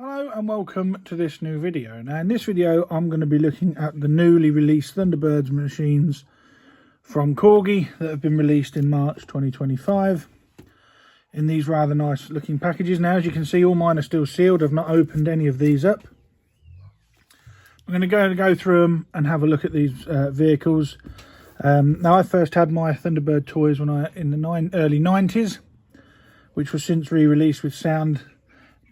Hello and welcome to this new video. Now in this video I'm going to be looking at the newly released Thunderbirds machines from Corgi that have been released in March 2025 in these rather nice looking packages. Now as you can see, all mine are still sealed. I've not opened any of these up. I'm going to go through them and have a look at these vehicles. Now I first had my Thunderbird toys when in the early 90s, which was since re-released with sound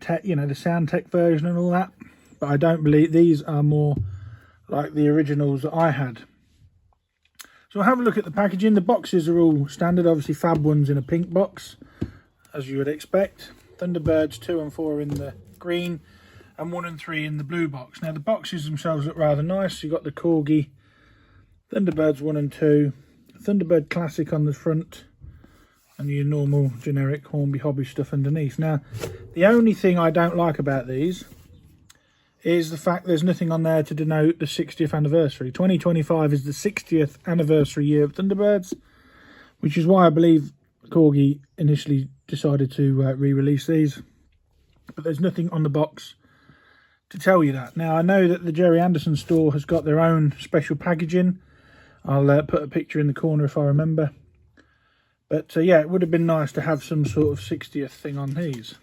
tech, you know, the sound tech version and all that, but I don't believe these are more like the originals that I had. So I'll have a look at the packaging. The boxes are all standard, obviously Fab One's in a pink box as you would expect, Thunderbirds 2 and 4 in the green, and 1 and 3 in the blue box. Now the boxes themselves look rather nice. You've got the Corgi Thunderbirds 1 and 2, Thunderbird Classic on the front, and your normal generic Hornby Hobby stuff underneath. Now the only thing I don't like about these is the fact there's nothing on there to denote the 60th anniversary. 2025 is the 60th anniversary year of Thunderbirds, which is why I believe Corgi initially decided to re-release these, but there's nothing on the box to tell you that. Now I know that the Jerry Anderson store has got their own special packaging. I'll put a picture in the corner if I remember. But yeah, it would have been nice to have some sort of 60th thing on these.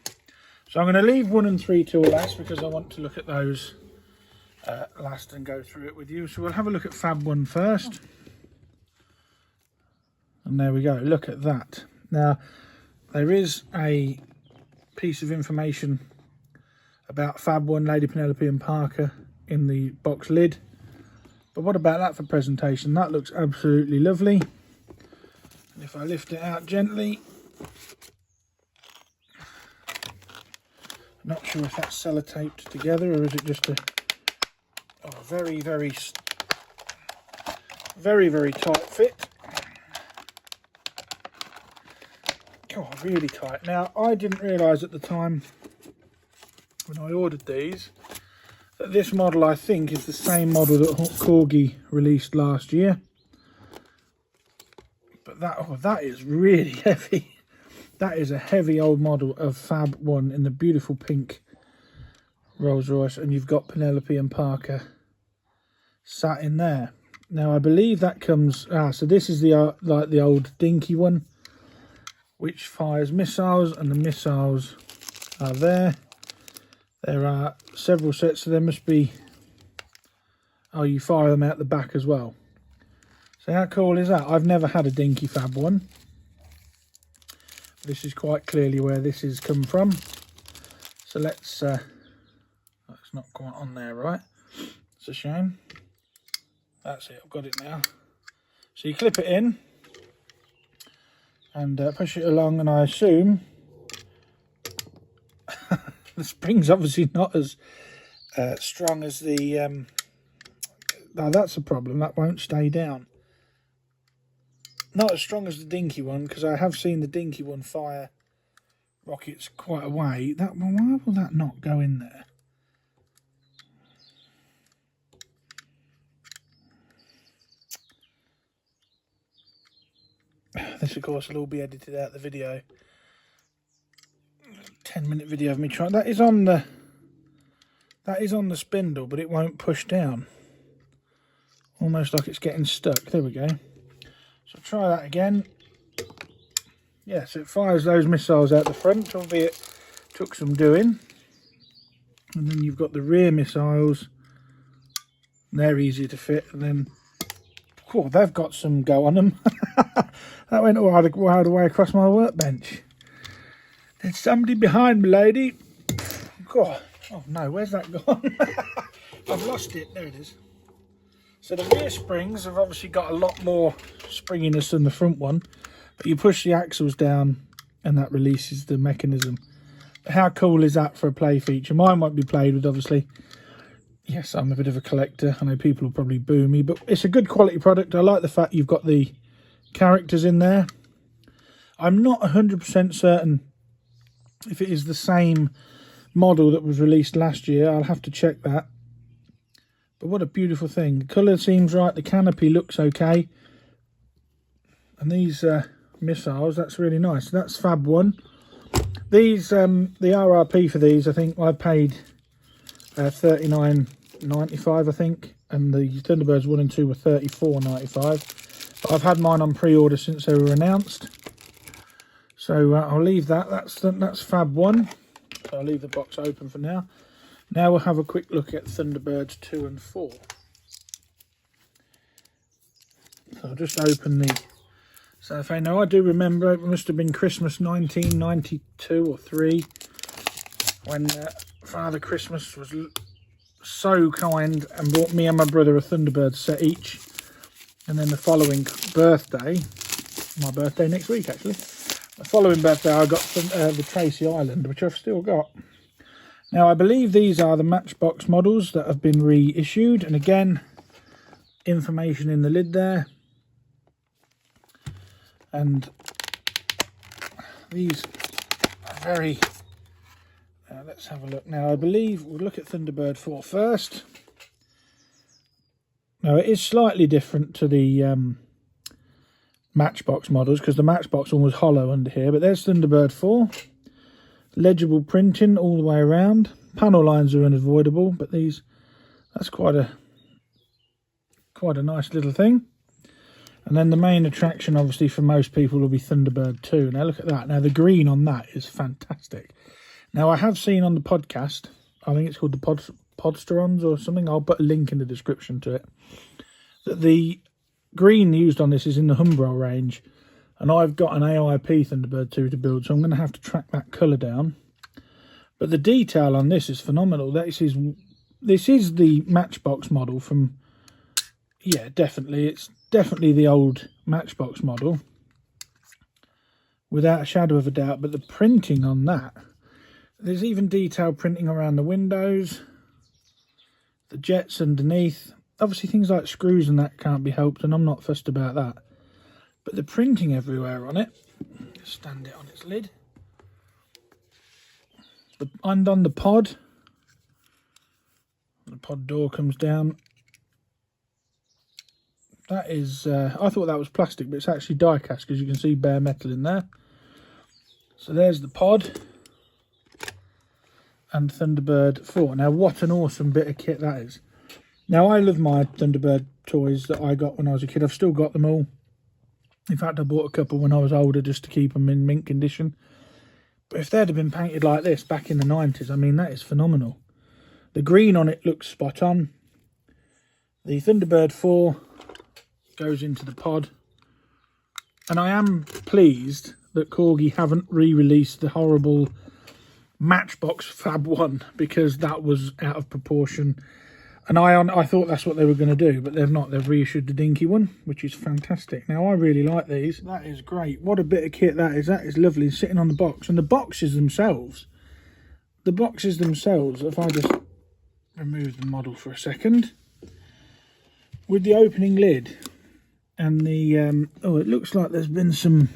So I'm going to leave 1 and 3 till last because I want to look at those last and go through it with you. So we'll have a look at Fab One first. And there we go, look at that. Now, there is a piece of information about Fab One, Lady Penelope and Parker in the box lid. But what about that for presentation? That looks absolutely lovely. And if I lift it out gently, not sure if that's sellotaped together or is it just a very tight fit. Oh, really tight. Now I didn't realise at the time when I ordered these that this model, I think, is the same model that Corgi released last year. But that is really heavy. That is a heavy old model of Fab One in the beautiful pink Rolls Royce, and you've got Penelope and Parker sat in there. Now I believe that comes so this is the like the old dinky one, which fires missiles, and the missiles are there. There are several sets, so there must be, you fire them out the back as well. So how cool is that? I've never had a dinky Fab One. This is quite clearly where this has come from. So let's that's not quite on there, right? It's a shame. That's it, I've got it now. So you clip it in and push it along, and I assume the spring's obviously not as strong as the no, that's a problem, that won't stay down. Not as strong as the dinky one, because I have seen the dinky one fire rockets quite a way. That one, why will that not go in there? This of course will all be edited out the video. 10-minute video of me trying. That is on the spindle, but it won't push down. Almost like it's getting stuck. There we go. So try that again. Yeah, so it fires those missiles out the front, albeit took some doing. And then you've got the rear missiles. They're easy to fit. And then, oh, they've got some go on them. That went all right away across my workbench. There's somebody behind me, lady. Oh no, where's that gone? I've lost it. There it is. So the rear springs have obviously got a lot more springiness than the front one, but you push the axles down and that releases the mechanism. But how cool is that for a play feature? Mine won't be played with, obviously. Yes, I'm a bit of a collector. I know people will probably boo me, but it's a good quality product. I like the fact you've got the characters in there. I'm not 100% certain if it is the same model that was released last year. I'll have to check that. But what a beautiful thing. The colour seems right. The canopy looks okay. And these missiles, that's really nice. That's Fab One. These, the RRP for these, I think I paid $39.95 I think, and the Thunderbirds 1 and 2 were $34.95. But I've had mine on pre-order since they were announced, so I'll leave that. That's Fab One. So I'll leave the box open for now. Now we'll have a quick look at Thunderbirds 2 and 4. So I'll just open the cellophane. Now I do remember it must have been Christmas 1992 or 3 when Father Christmas was so kind and bought me and my brother a Thunderbird set each. And then the following birthday, my birthday next week actually, the following birthday I got the Tracy Island, which I've still got. Now I believe these are the Matchbox models that have been reissued, and again, information in the lid there. And these are very... let's have a look now. I believe we'll look at Thunderbird 4 first. Now it is slightly different to the Matchbox models, because the Matchbox one was hollow under here, but there's Thunderbird 4. Legible printing all the way around. Panel lines are unavoidable, but that's quite a nice little thing. And then the main attraction obviously for most people will be Thunderbird 2. Now look at that. Now the green on that is fantastic. Now I have seen on the podcast, I think it's called the Podsterons or something, I'll put a link in the description to it, that the green used on this is in the Humbrol range. And I've got an AIP Thunderbird 2 to build, so I'm going to have to track that colour down. But the detail on this is phenomenal. This is the Matchbox model from... yeah, definitely. It's definitely the old Matchbox model, without a shadow of a doubt. But the printing on that... there's even detailed printing around the windows, the jets underneath. Obviously things like screws and that can't be helped, and I'm not fussed about that. But the printing everywhere on it, stand it on its lid, and on the pod door comes down. That is, I thought that was plastic, but it's actually die cast, because you can see bare metal in there. So there's the pod and Thunderbird 4. Now what an awesome bit of kit that is. Now I love my Thunderbird toys that I got when I was a kid. I've still got them all. In fact, I bought a couple when I was older just to keep them in mint condition. But if they'd have been painted like this back in the 90s, I mean, that is phenomenal. The green on it looks spot on. The Thunderbird 4 goes into the pod. And I am pleased that Corgi haven't re-released the horrible Matchbox Fab One, because that was out of proportion. And I thought that's what they were going to do, but they've not. They've reissued the dinky one, which is fantastic. Now, I really like these. That is great. What a bit of kit that is. That is lovely, sitting on the box. And the boxes themselves, if I just remove the model for a second, with the opening lid and the... oh, it looks like there's been some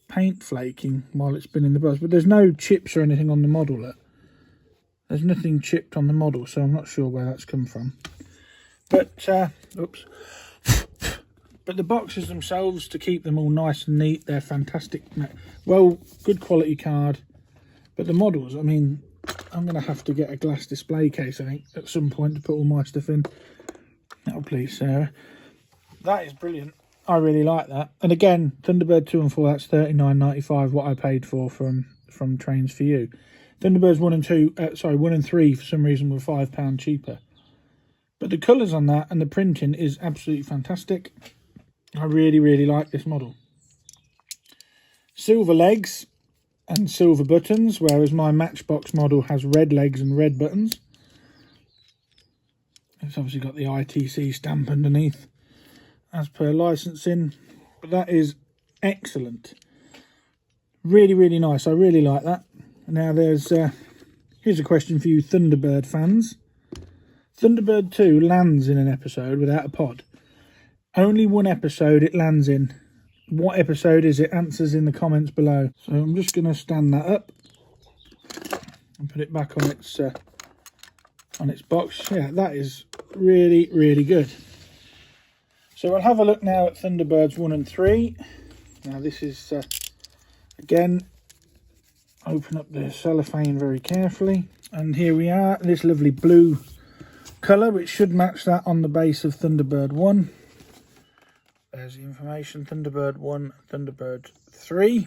paint flaking while it's been in the box, but there's no chips or anything on the model. Look. There's nothing chipped on the model, so I'm not sure where that's come from. But, oops. But the boxes themselves, to keep them all nice and neat, they're fantastic. Well, good quality card. But the models, I mean, I'm going to have to get a glass display case, I think, at some point to put all my stuff in. That'll please Sarah. That is brilliant. I really like that. And again, Thunderbird 2 and 4, that's $39.95, what I paid for from Trains for You. Thunderbirds 1 and 2, 1 and 3 for some reason were £5 cheaper. But the colours on that and the printing is absolutely fantastic. I really, really like this model. Silver legs and silver buttons, whereas my Matchbox model has red legs and red buttons. It's obviously got the ITC stamp underneath, as per licensing. But that is excellent. Really, really nice. I really like that. Now here's a question for you Thunderbird fans. Thunderbird 2 lands in an episode without a pod. Only one episode it lands in. What episode is it? Answers in the comments below. So I'm just going to stand that up and put it back on its box. Yeah, that is really, really good. So we'll have a look now at Thunderbirds 1 and 3. Now this is, again, open up the cellophane very carefully. And here we are, this lovely blue colour, which should match that on the base of Thunderbird 1. There's the information, Thunderbird 1, Thunderbird 3.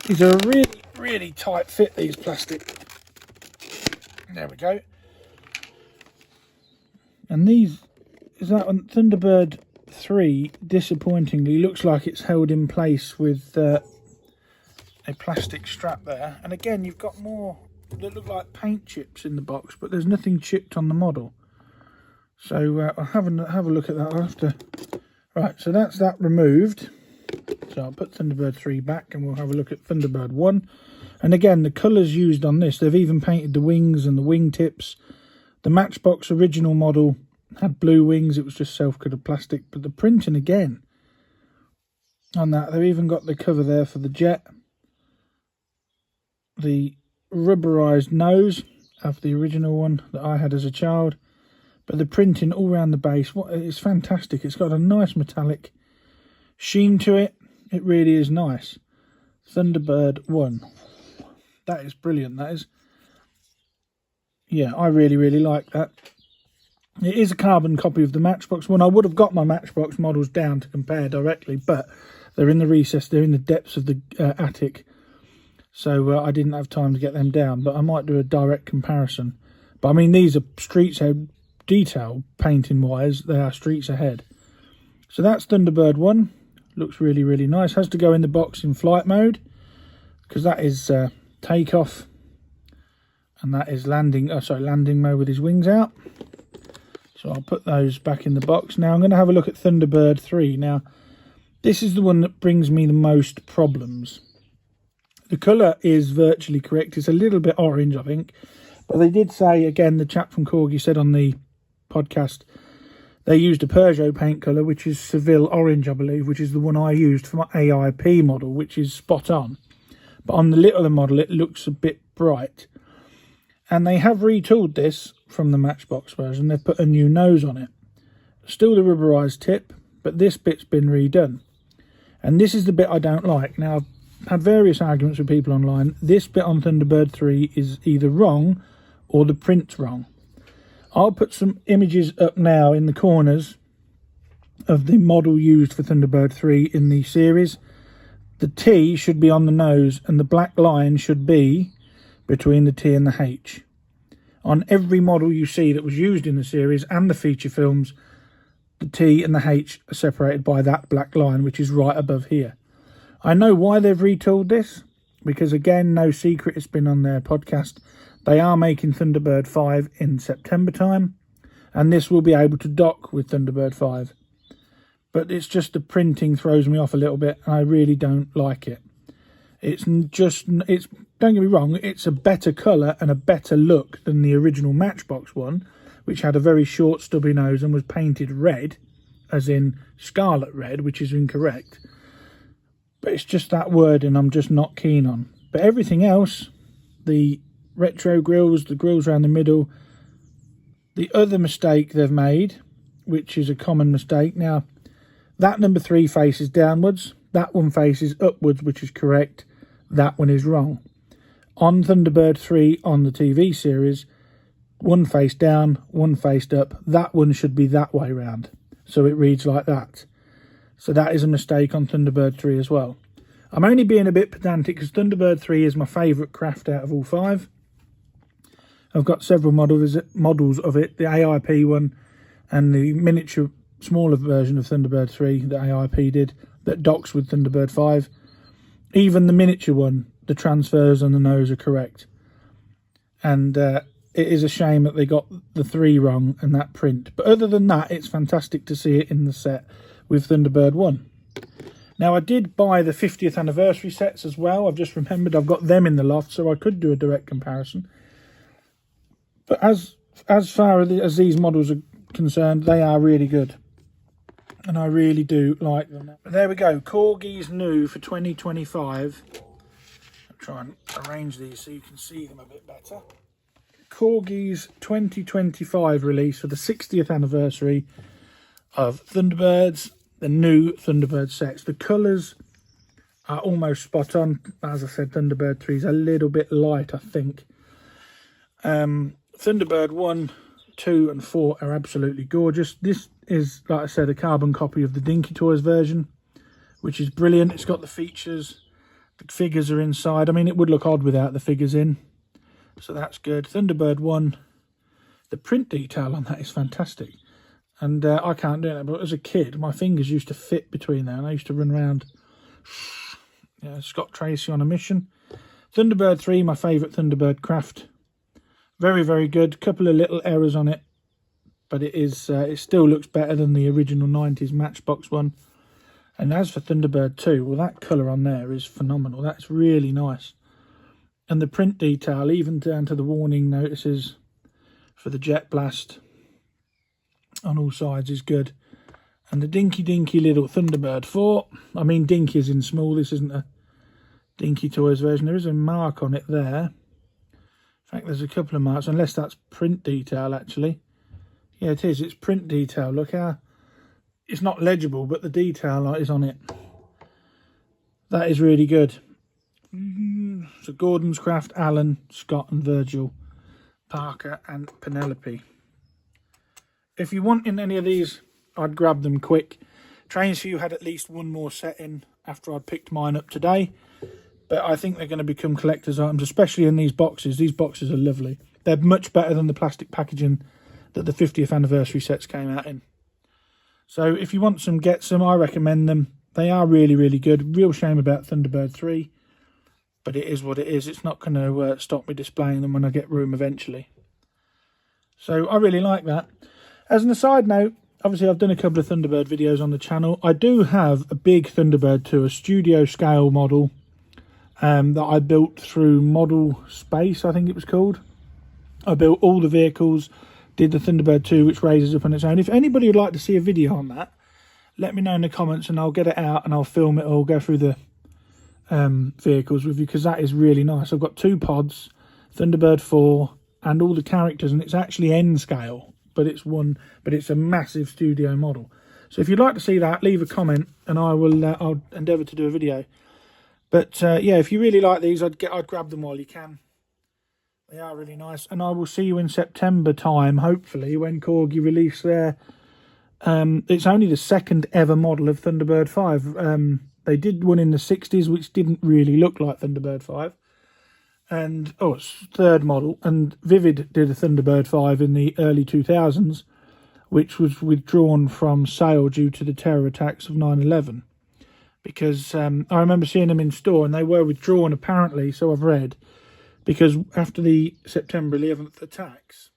These are a really, really tight fit, these plastic. There we go. And these, is that on Thunderbird 3, disappointingly, looks like it's held in place with a plastic strap there. And again, you've got more that look like paint chips in the box, but there's nothing chipped on the model. So I'll have a look at that after. Right, so that's that removed. So I'll put Thunderbird 3 back and we'll have a look at Thunderbird 1. And again, the colours used on this, they've even painted the wings and the wing tips. The Matchbox original model had blue wings, it was just self-coloured plastic, but the printing again on that, they've even got the cover there for the jet. The rubberised nose of the original one that I had as a child, but the printing all around the base, it's fantastic. It's got a nice metallic sheen to it. It really is nice. Thunderbird 1. That is brilliant, that is. Yeah, I really, really like that. It is a carbon copy of the Matchbox one. I would have got my Matchbox models down to compare directly, but they're in the recess, they're in the depths of the attic. So I didn't have time to get them down, but I might do a direct comparison. But I mean, these are streets ahead detail, painting wise, they are streets ahead. So that's Thunderbird 1. Looks really, really nice. Has to go in the box in flight mode, because that is takeoff, and that is landing mode with his wings out. So I'll put those back in the box. Now I'm going to have a look at Thunderbird 3. Now, this is the one that brings me the most problems. The colour is virtually correct. It's a little bit orange, I think. But they did say, again, the chap from Corgi said on the podcast, they used a Peugeot paint colour, which is Seville Orange, I believe, which is the one I used for my AIP model, which is spot on. But on the littler model, it looks a bit bright. And they have retooled this from the Matchbox version. They've put a new nose on it. Still the rubberised tip, but this bit's been redone. And this is the bit I don't like. Now, I've had various arguments with people online. This bit on Thunderbird 3 is either wrong or the print's wrong. I'll put some images up now in the corners of the model used for Thunderbird 3 in the series. The T should be on the nose and the black line should be between the T and the H. On every model you see that was used in the series and the feature films, the T and the H are separated by that black line, which is right above here. I know why they've retooled this, because again, no secret, it's been on their podcast. They are making Thunderbird 5 in September time, and this will be able to dock with Thunderbird 5. But it's just the printing throws me off a little bit, and I really don't like it. Don't get me wrong, it's a better colour and a better look than the original Matchbox one, which had a very short stubby nose and was painted red, as in scarlet red, which is incorrect. But it's just that wording I'm just not keen on. But everything else, the retro grills, the grills around the middle, the other mistake they've made, which is a common mistake. Now, that number 3 faces downwards, that one faces upwards, which is correct. That one is wrong. On Thunderbird 3 on the TV series, one face down, one faced up. That one should be that way round. So it reads like that. So that is a mistake on Thunderbird 3 as well. I'm only being a bit pedantic because Thunderbird 3 is my favourite craft out of all 5. I've got several models of it, the AIP one and the miniature, smaller version of Thunderbird 3 that AIP did that docks with Thunderbird 5. Even the miniature one, the transfers on the nose are correct. And it is a shame that they got the 3 wrong and that print. But other than that, it's fantastic to see it in the set with Thunderbird 1. Now, I did buy the 50th anniversary sets as well. I've just remembered I've got them in the loft, so I could do a direct comparison. But as far as these models are concerned, they are really good. And I really do like them. But there we go, Corgi's new for 2025. I'll try and arrange these so you can see them a bit better. Corgi's 2025 release for the 60th anniversary of Thunderbirds. the new Thunderbird sets. The colours are almost spot on. As I said, Thunderbird 3 is a little bit light, I think. Thunderbird 1, 2 and 4 are absolutely gorgeous. This is, like I said, a carbon copy of the Dinky Toys version, which is brilliant. It's got the features. The figures are inside. I mean, it would look odd without the figures in, so that's good. Thunderbird 1, the print detail on that is fantastic. And I can't do it, but as a kid, my fingers used to fit between there, and I used to run around. Yeah, Scott Tracy on a mission. Thunderbird 3, my favourite Thunderbird craft. Very, very good. Couple of little errors on it, but it still looks better than the original 90s Matchbox one. And as for Thunderbird 2, well, that colour on there is phenomenal. That's really nice. And the print detail, even down to the warning notices for the jet blast on all sides, is good. And the dinky little Thunderbird 4, I mean, dinky is in small. This isn't a Dinky Toys version. There is a mark on it there. In fact, there's a couple of marks, unless that's print detail, actually. Yeah, it is. It's print detail. Look how... It's not legible, but the detail is on it. That is really good. So Gordon's Craft, Alan, Scott and Virgil, Parker and Penelope. If you want in any of these, I'd grab them quick. Trains for You had at least one more set in after I'd picked mine up today. But I think they're going to become collector's items, especially in these boxes. These boxes are lovely. They're much better than the plastic packaging that the 50th anniversary sets came out in. So if you want some, get some. I recommend them. They are really, really good. Real shame about Thunderbird 3. But it is what it is. It's not going to stop me displaying them when I get room eventually. So I really like that. As an aside note, obviously I've done a couple of Thunderbird videos on the channel. I do have a big Thunderbird 2, a studio scale model that I built through Model Space, I think it was called. I built all the vehicles, did the Thunderbird 2, which raises up on its own. If anybody would like to see a video on that, let me know in the comments and I'll get it out and I'll film it all, go through the vehicles with you, because that is really nice. I've got 2 pods, Thunderbird 4 and all the characters, and it's actually N scale, but it's a massive studio model. So if you'd like to see that, leave a comment and I'll endeavour to do a video. But yeah, if you really like these, I'd grab them while you can. They are really nice. And I will see you in September time, hopefully, when Corgi release their... it's only the 2nd ever model of Thunderbird 5. They did one in the 60s, which didn't really look like Thunderbird 5. And, oh, it's 3rd model. And Vivid did a Thunderbird 5 in the early 2000s, which was withdrawn from sale due to the terror attacks of 9/11. Because I remember seeing them in store and they were withdrawn apparently, so I've read, because after the September 11th attacks,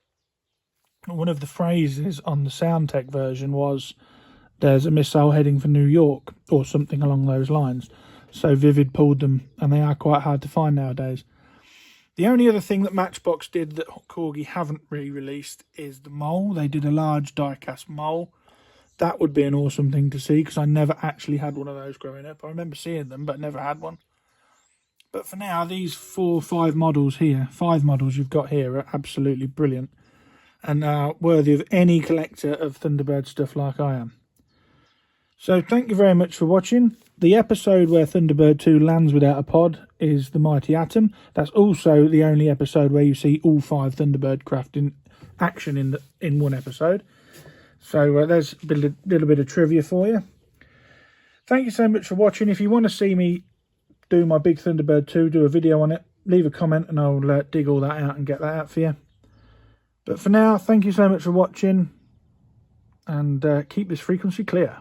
one of the phrases on the Soundtech version was, "There's a missile heading for New York," or something along those lines. So Vivid pulled them, and they are quite hard to find nowadays. The only other thing that Matchbox did that Corgi haven't re-released is the mole. They did a large die-cast mole. That would be an awesome thing to see, because I never actually had one of those growing up. I remember seeing them, but never had one. But for now, these 4 or 5 models here, 5 models you've got here, are absolutely brilliant and are worthy of any collector of Thunderbird stuff like I am. So thank you very much for watching. The episode where Thunderbird 2 lands without a pod is the Mighty Atom. That's also the only episode where you see all 5 Thunderbird craft in action in one episode. So there's a little bit of trivia for you. Thank you so much for watching. If you want to see me do my big Thunderbird 2, do a video on it, leave a comment and I'll dig all that out and get that out for you. But for now, thank you so much for watching, and keep this frequency clear.